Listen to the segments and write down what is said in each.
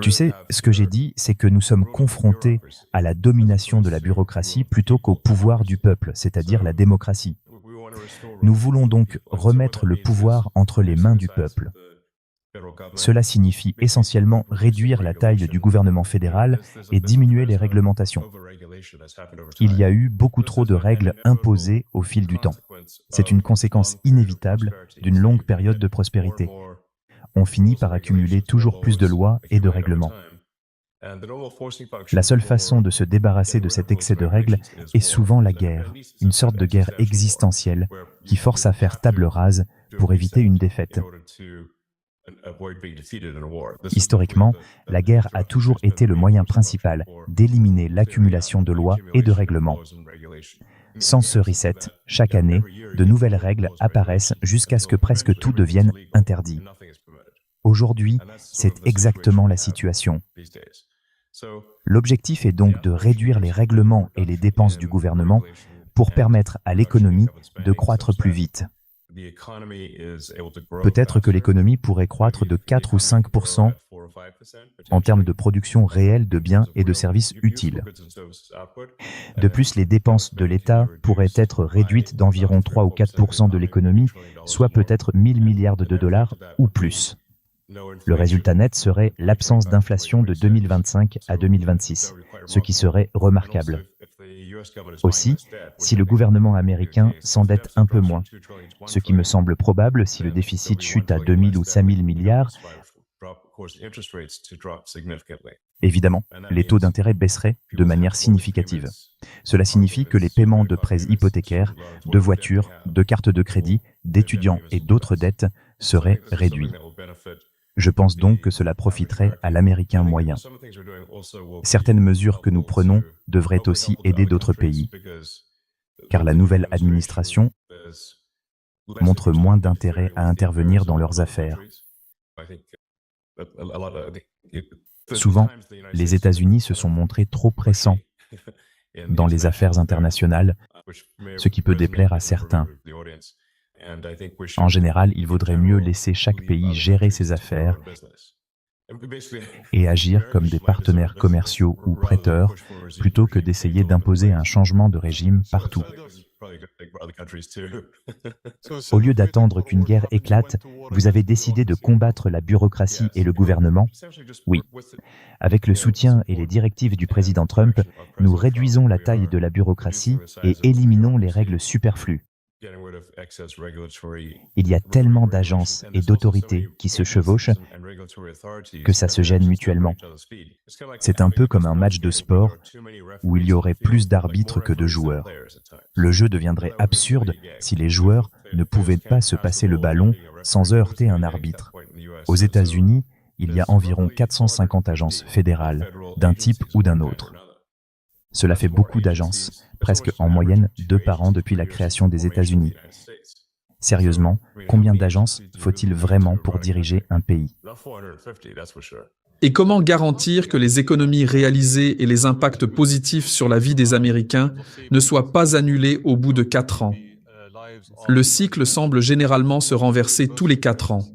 Tu sais, ce que j'ai dit, c'est que nous sommes confrontés à la domination de la bureaucratie plutôt qu'au pouvoir du peuple, c'est-à-dire la démocratie. Nous voulons donc remettre le pouvoir entre les mains du peuple. Cela signifie essentiellement réduire la taille du gouvernement fédéral et diminuer les réglementations. Il y a eu beaucoup trop de règles imposées au fil du temps. C'est une conséquence inévitable d'une longue période de prospérité. On finit par accumuler toujours plus de lois et de règlements. La seule façon de se débarrasser de cet excès de règles est souvent la guerre, une sorte de guerre existentielle qui force à faire table rase pour éviter une défaite. Historiquement, la guerre a toujours été le moyen principal d'éliminer l'accumulation de lois et de règlements. Sans ce reset, chaque année, de nouvelles règles apparaissent jusqu'à ce que presque tout devienne interdit. Aujourd'hui, c'est exactement la situation. L'objectif est donc de réduire les règlements et les dépenses du gouvernement pour permettre à l'économie de croître plus vite. Peut-être que l'économie pourrait croître de 4 ou 5% en termes de production réelle de biens et de services utiles. De plus, les dépenses de l'État pourraient être réduites d'environ 3 ou 4% de l'économie, soit peut-être 1 000 milliards de dollars ou plus. Le résultat net serait l'absence d'inflation de 2025 à 2026, ce qui serait remarquable. Aussi, si le gouvernement américain s'endette un peu moins, ce qui me semble probable si le déficit chute à 2 000 ou 5 000 milliards, évidemment, les taux d'intérêt baisseraient de manière significative. Cela signifie que les paiements de prêts hypothécaires, de voitures, de cartes de crédit, d'étudiants et d'autres dettes seraient réduits. Je pense donc que cela profiterait à l'Américain moyen. Certaines mesures que nous prenons devraient aussi aider d'autres pays, car la nouvelle administration montre moins d'intérêt à intervenir dans leurs affaires. Souvent, les États-Unis se sont montrés trop pressants dans les affaires internationales, ce qui peut déplaire à certains. En général, il vaudrait mieux laisser chaque pays gérer ses affaires et agir comme des partenaires commerciaux ou prêteurs, plutôt que d'essayer d'imposer un changement de régime partout. Au lieu d'attendre qu'une guerre éclate, vous avez décidé de combattre la bureaucratie et le gouvernement? Oui. Avec le soutien et les directives du président Trump, nous réduisons la taille de la bureaucratie et éliminons les règles superflues. Il y a tellement d'agences et d'autorités qui se chevauchent que ça se gêne mutuellement. C'est un peu comme un match de sport où il y aurait plus d'arbitres que de joueurs. Le jeu deviendrait absurde si les joueurs ne pouvaient pas se passer le ballon sans heurter un arbitre. Aux États-Unis, il y a environ 450 agences fédérales, d'un type ou d'un autre. Cela fait beaucoup d'agences, presque en moyenne 2 par an depuis la création des États-Unis. Sérieusement, combien d'agences faut-il vraiment pour diriger un pays? Et comment garantir que les économies réalisées et les impacts positifs sur la vie des Américains ne soient pas annulés au bout de 4 ans? Le cycle semble généralement se renverser tous les 4 ans.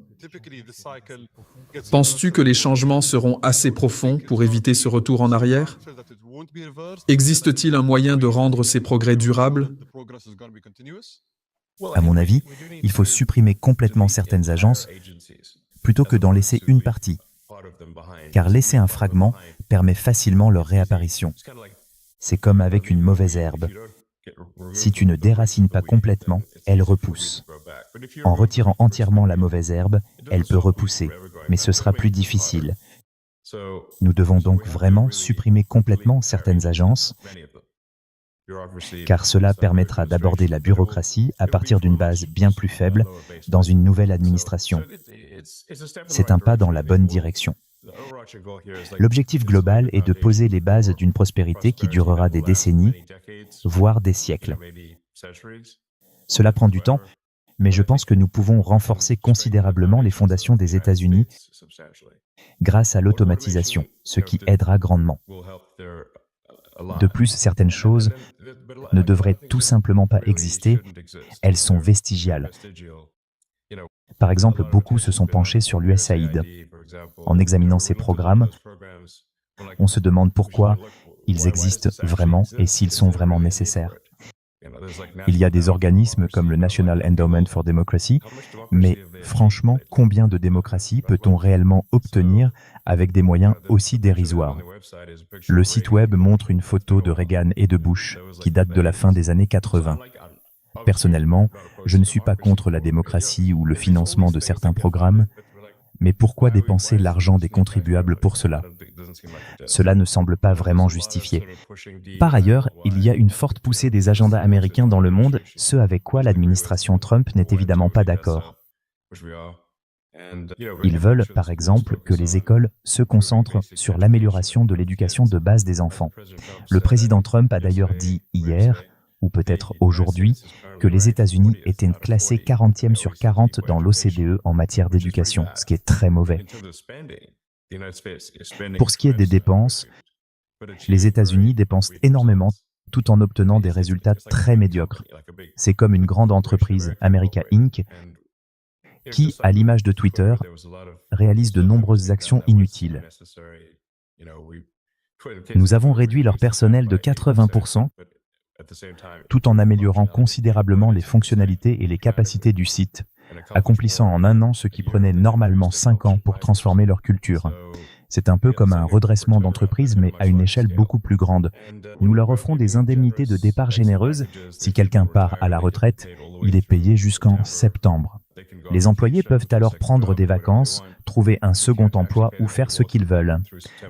Penses-tu que les changements seront assez profonds pour éviter ce retour en arrière? Existe-t-il un moyen de rendre ces progrès durables? À mon avis, il faut supprimer complètement certaines agences plutôt que d'en laisser une partie, car laisser un fragment permet facilement leur réapparition. C'est comme avec une mauvaise herbe. Si tu ne déracines pas complètement, elle repousse. En retirant entièrement la mauvaise herbe, elle peut repousser, mais ce sera plus difficile. Nous devons donc vraiment supprimer complètement certaines agences, car cela permettra d'aborder la bureaucratie à partir d'une base bien plus faible dans une nouvelle administration. C'est un pas dans la bonne direction. L'objectif global est de poser les bases d'une prospérité qui durera des décennies, voire des siècles. Cela prend du temps, mais je pense que nous pouvons renforcer considérablement les fondations des États-Unis grâce à l'automatisation, ce qui aidera grandement. De plus, certaines choses ne devraient tout simplement pas exister, elles sont vestigiales. Par exemple, beaucoup se sont penchés sur l'USAID. En examinant ces programmes, On se demande pourquoi ils existent vraiment et s'ils sont vraiment nécessaires. Il y a des organismes comme le National Endowment for Democracy, mais franchement, combien de démocratie peut-on réellement obtenir avec des moyens aussi dérisoires? Le site web montre une photo de Reagan et de Bush, qui date de la fin des années 80. Personnellement, je ne suis pas contre la démocratie ou le financement de certains programmes, mais pourquoi dépenser l'argent des contribuables pour cela? Cela ne semble pas vraiment justifié. Par ailleurs, il y a une forte poussée des agendas américains dans le monde, ce avec quoi l'administration Trump n'est évidemment pas d'accord. Ils veulent, par exemple, que les écoles se concentrent sur l'amélioration de l'éducation de base des enfants. Le président Trump a d'ailleurs dit hier, ou peut-être aujourd'hui, que les États-Unis étaient classés 40e sur 40 dans l'OCDE en matière d'éducation, ce qui est très mauvais. Pour ce qui est des dépenses, les États-Unis dépensent énormément tout en obtenant des résultats très médiocres. C'est comme une grande entreprise, America Inc., qui, à l'image de Twitter, réalise de nombreuses actions inutiles. Nous avons réduit leur personnel de 80%, tout en améliorant considérablement les fonctionnalités et les capacités du site, accomplissant en un an ce qui prenait normalement 5 ans pour transformer leur culture. C'est un peu comme un redressement d'entreprise, mais à une échelle beaucoup plus grande. Nous leur offrons des indemnités de départ généreuses. Si quelqu'un part à la retraite, il est payé jusqu'en septembre. Les employés peuvent alors prendre des vacances, trouver un second emploi ou faire ce qu'ils veulent.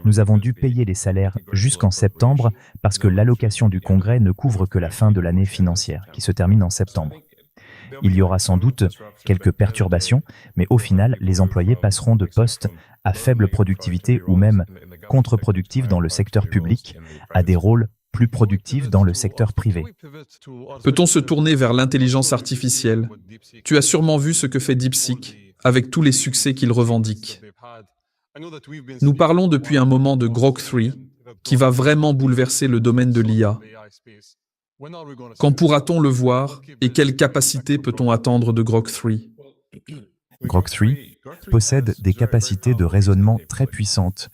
Nous avons dû payer les salaires jusqu'en septembre parce que l'allocation du Congrès ne couvre que la fin de l'année financière, qui se termine en septembre. Il y aura sans doute quelques perturbations, mais au final, les employés passeront de postes à faible productivité ou même contre-productifs dans le secteur public à des rôles plus productifs dans le secteur privé. Peut-on se tourner vers l'intelligence artificielle? Tu as sûrement vu ce que fait DeepSeek, avec tous les succès qu'il revendique. Nous parlons depuis un moment de Grok 3, qui va vraiment bouleverser le domaine de l'IA. Quand pourra-t-on le voir et quelles capacités peut-on attendre de Grok 3? Grok 3 possède des capacités de raisonnement très puissantes,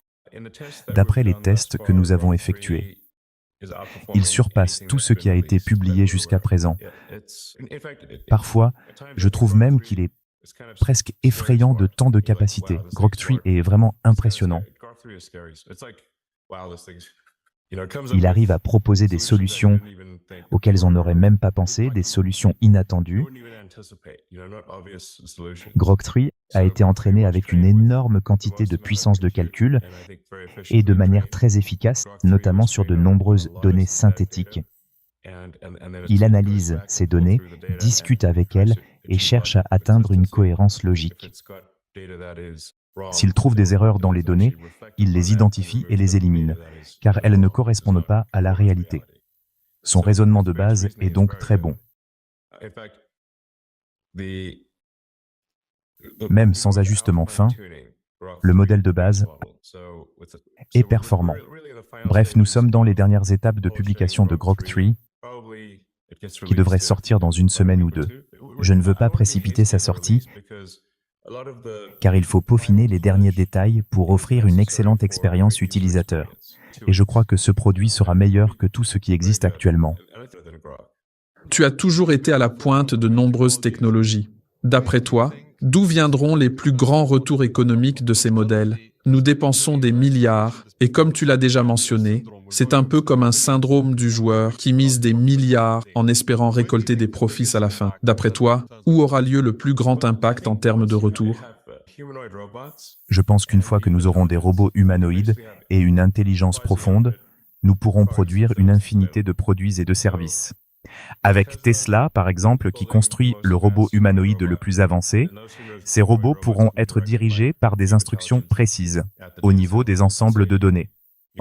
d'après les tests que nous avons effectués. Il surpasse tout ce qui a été publié jusqu'à présent. Parfois, je trouve même qu'il est presque effrayant de tant de capacités. Grok 3 est vraiment impressionnant. Il arrive à proposer des solutions auxquelles on n'aurait même pas pensé, des solutions inattendues. Grok 3 a été entraîné avec une énorme quantité de puissance de calcul et de manière très efficace, notamment sur de nombreuses données synthétiques. Il analyse ces données, discute avec elles et cherche à atteindre une cohérence logique. S'il trouve des erreurs dans les données, il les identifie et les élimine, car elles ne correspondent pas à la réalité. Son raisonnement de base est donc très bon. Même sans ajustement fin, le modèle de base est performant. Bref, nous sommes dans les dernières étapes de publication de Grok 3, qui devrait sortir dans une semaine ou deux. Je ne veux pas précipiter sa sortie, car il faut peaufiner les derniers détails pour offrir une excellente expérience utilisateur. Et je crois que ce produit sera meilleur que tout ce qui existe actuellement. Tu as toujours été à la pointe de nombreuses technologies. D'après toi, d'où viendront les plus grands retours économiques de ces modèles? Nous dépensons des milliards, et comme tu l'as déjà mentionné, c'est un peu comme un syndrome du joueur qui mise des milliards en espérant récolter des profits à la fin. D'après toi, où aura lieu le plus grand impact en termes de retour? Je pense qu'une fois que nous aurons des robots humanoïdes et une intelligence profonde, nous pourrons produire une infinité de produits et de services. Avec Tesla, par exemple, qui construit le robot humanoïde le plus avancé, ces robots pourront être dirigés par des instructions précises, au niveau des ensembles de données.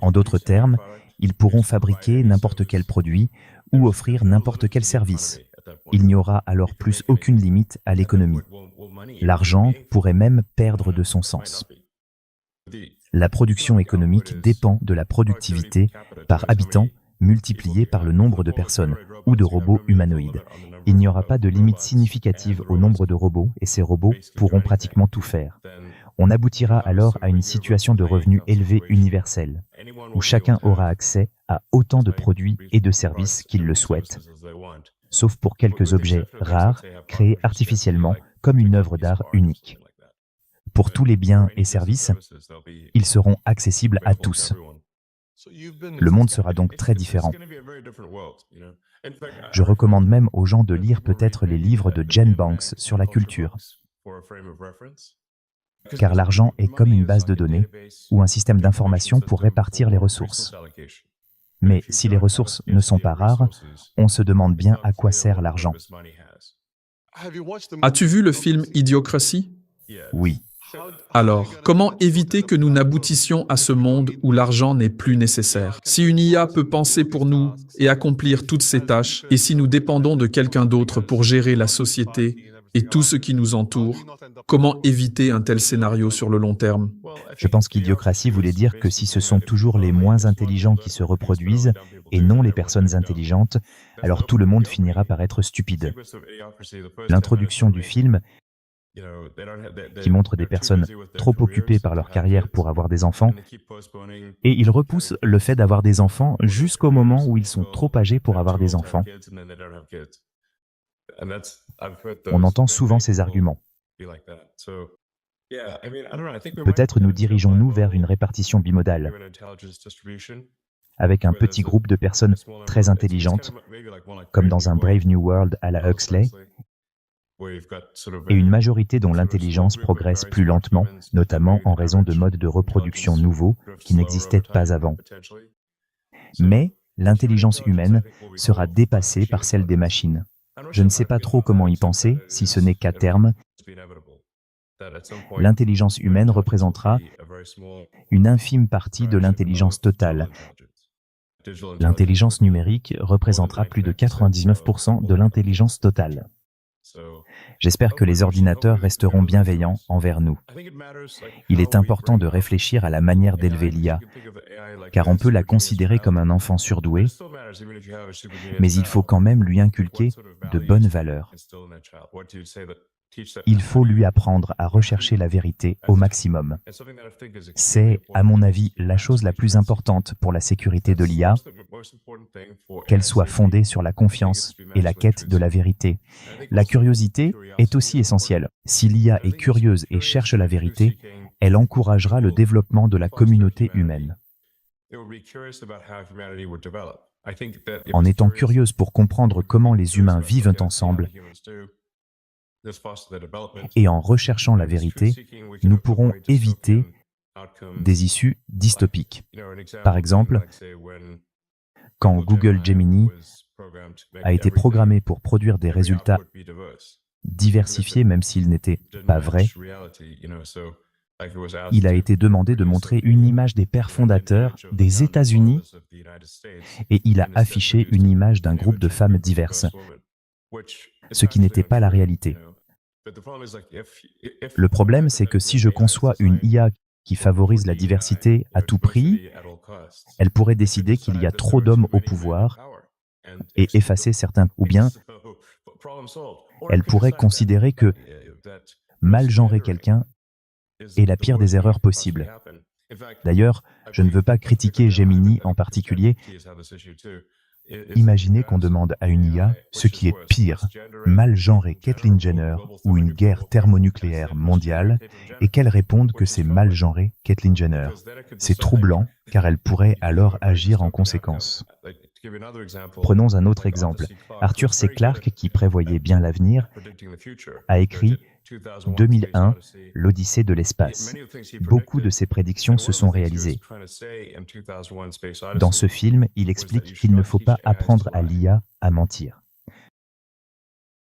En d'autres termes, ils pourront fabriquer n'importe quel produit ou offrir n'importe quel service. Il n'y aura alors plus aucune limite à l'économie. L'argent pourrait même perdre de son sens. La production économique dépend de la productivité par habitant multipliée par le nombre de personnes ou de robots humanoïdes. Il n'y aura pas de limite significative au nombre de robots et ces robots pourront pratiquement tout faire. On aboutira alors à une situation de revenu élevé universel. où chacun aura accès à autant de produits et de services qu'il le souhaite, sauf pour quelques objets rares créés artificiellement comme une œuvre d'art unique. Pour tous les biens et services, ils seront accessibles à tous. Le monde sera donc très différent. Je recommande même aux gens de lire peut-être les livres de Jen Banks sur la culture, car l'argent est comme une base de données ou un système d'information pour répartir les ressources. Mais si les ressources ne sont pas rares, on se demande bien à quoi sert l'argent. As-tu vu le film Idiocratie? Oui. Alors, comment éviter que nous n'aboutissions à ce monde où l'argent n'est plus nécessaire? Si une IA peut penser pour nous et accomplir toutes ces tâches, et si nous dépendons de quelqu'un d'autre pour gérer la société et tout ce qui nous entoure, comment éviter un tel scénario sur le long terme? Je pense qu'idiocratie voulait dire que si ce sont toujours les moins intelligents qui se reproduisent et non les personnes intelligentes, alors tout le monde finira par être stupide. L'introduction du film, qui montre des personnes trop occupées par leur carrière pour avoir des enfants, et ils repoussent le fait d'avoir des enfants jusqu'au moment où ils sont trop âgés pour avoir des enfants. On entend souvent ces arguments. Peut-être nous dirigeons-nous vers une répartition bimodale, avec un petit groupe de personnes très intelligentes, comme dans un Brave New World à la Huxley, et une majorité dont l'intelligence progresse plus lentement, notamment en raison de modes de reproduction nouveaux qui n'existaient pas avant. Mais l'intelligence humaine sera dépassée par celle des machines. Je ne sais pas trop comment y penser, si ce n'est qu'à terme, l'intelligence humaine représentera une infime partie de l'intelligence totale. L'intelligence numérique représentera plus de 99% de l'intelligence totale. J'espère que les ordinateurs resteront bienveillants envers nous. Il est important de réfléchir à la manière d'élever l'IA, car on peut la considérer comme un enfant surdoué, mais il faut quand même lui inculquer de bonnes valeurs. Il faut lui apprendre à rechercher la vérité au maximum. C'est, à mon avis, la chose la plus importante pour la sécurité de l'IA, qu'elle soit fondée sur la confiance et la quête de la vérité. La curiosité est aussi essentielle. Si l'IA est curieuse et cherche la vérité, elle encouragera le développement de la communauté humaine. En étant curieuse pour comprendre comment les humains vivent ensemble, et en recherchant la vérité, nous pourrons éviter des issues dystopiques. Par exemple, quand Google Gemini a été programmé pour produire des résultats diversifiés même s'ils n'étaient pas vrais, il a été demandé de montrer une image des pères fondateurs des États-Unis et il a affiché une image d'un groupe de femmes diverses, ce qui n'était pas la réalité. Le problème, c'est que si je conçois une IA qui favorise la diversité à tout prix, elle pourrait décider qu'il y a trop d'hommes au pouvoir et effacer certains, ou bien elle pourrait considérer que mal genrer quelqu'un est la pire des erreurs possibles. D'ailleurs, je ne veux pas critiquer Gemini en particulier. Imaginez qu'on demande à une IA ce qui est pire, mal genrer Caitlyn Jenner ou une guerre thermonucléaire mondiale, et qu'elle réponde que c'est mal genrer Caitlyn Jenner. C'est troublant, car elle pourrait alors agir en conséquence. Prenons un autre exemple. Arthur C. Clarke, qui prévoyait bien l'avenir, a écrit 2001, l'Odyssée de l'espace. Beaucoup de ses prédictions se sont réalisées. Dans ce film, il explique qu'il ne faut pas apprendre à l'IA à mentir.